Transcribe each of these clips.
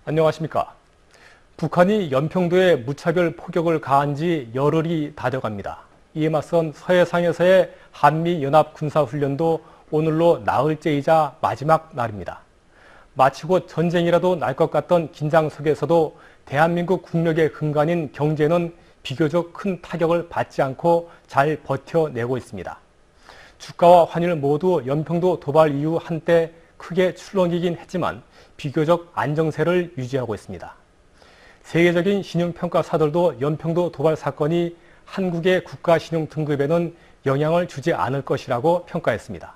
안녕하십니까. 북한이 연평도에 무차별 포격을 가한 지 열흘이 다 돼갑니다. 이에 맞선 서해상에서의 한미연합군사훈련도 오늘로 나흘째이자 마지막 날입니다. 마치 곧 전쟁이라도 날 것 같던 긴장 속에서도 대한민국 국력의 근간인 경제는 비교적 큰 타격을 받지 않고 잘 버텨내고 있습니다. 주가와 환율 모두 연평도 도발 이후 한때 크게 출렁이긴 했지만 비교적 안정세를 유지하고 있습니다. 세계적인 신용평가사들도 연평도 도발 사건이 한국의 국가신용 등급에는 영향을 주지 않을 것이라고 평가했습니다.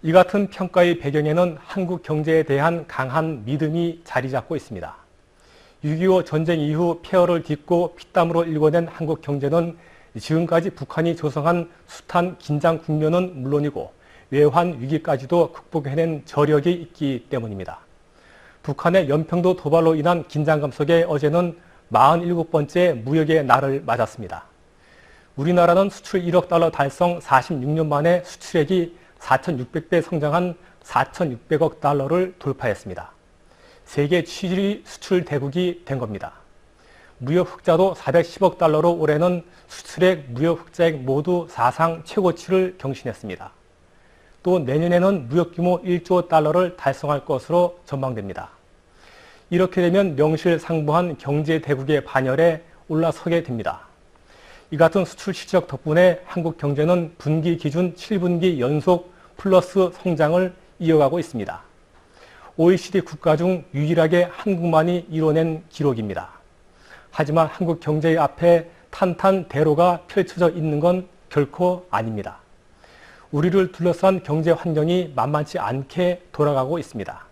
이 같은 평가의 배경에는 한국 경제에 대한 강한 믿음이 자리 잡고 있습니다. 6.25 전쟁 이후 폐허를 딛고 피땀으로 일궈낸 한국 경제는 지금까지 북한이 조성한 숱한 긴장 국면은 물론이고 외환 위기까지도 극복해낸 저력이 있기 때문입니다. 북한의 연평도 도발로 인한 긴장감 속에 어제는 47번째 무역의 날을 맞았습니다. 우리나라는 수출 1억 달러 달성 46년 만에 수출액이 4,600배 성장한 4,600억 달러를 돌파했습니다. 세계 7위 수출 대국이 된 겁니다. 무역 흑자도 410억 달러로 올해는 수출액, 무역 흑자액 모두 사상 최고치를 경신했습니다. 또 내년에는 무역 규모 1조 달러를 달성할 것으로 전망됩니다. 이렇게 되면 명실상부한 경제 대국의 반열에 올라서게 됩니다. 이 같은 수출 실적 덕분에 한국 경제는 분기 기준 7분기 연속 플러스 성장을 이어가고 있습니다. OECD 국가 중 유일하게 한국만이 이뤄낸 기록입니다. 하지만 한국 경제의 앞에 탄탄대로가 펼쳐져 있는 건 결코 아닙니다. 우리를 둘러싼 경제 환경이 만만치 않게 돌아가고 있습니다.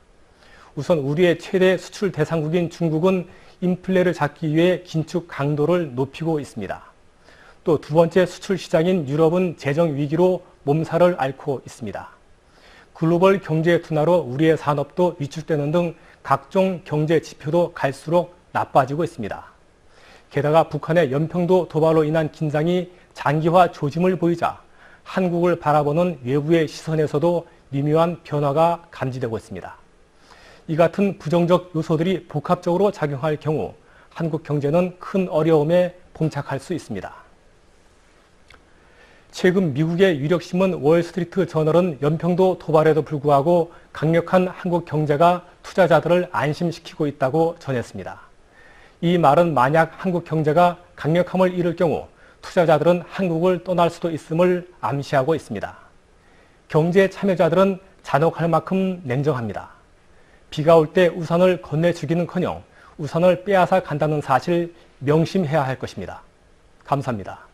우선 우리의 최대 수출 대상국인 중국은 인플레를 잡기 위해 긴축 강도를 높이고 있습니다. 또 두 번째 수출 시장인 유럽은 재정 위기로 몸살을 앓고 있습니다. 글로벌 경제 둔화로 우리의 산업도 위축되는 등 각종 경제 지표도 갈수록 나빠지고 있습니다. 게다가 북한의 연평도 도발로 인한 긴장이 장기화 조짐을 보이자 한국을 바라보는 외부의 시선에서도 미묘한 변화가 감지되고 있습니다. 이 같은 부정적 요소들이 복합적으로 작용할 경우 한국 경제는 큰 어려움에 봉착할 수 있습니다. 최근 미국의 유력신문 월스트리트 저널은 연평도 도발에도 불구하고 강력한 한국 경제가 투자자들을 안심시키고 있다고 전했습니다. 이 말은 만약 한국 경제가 강력함을 잃을 경우 투자자들은 한국을 떠날 수도 있음을 암시하고 있습니다. 경제 참여자들은 잔혹할 만큼 냉정합니다. 비가 올 때 우산을 건네주기는커녕 우산을 빼앗아 간다는 사실 명심해야 할 것입니다. 감사합니다.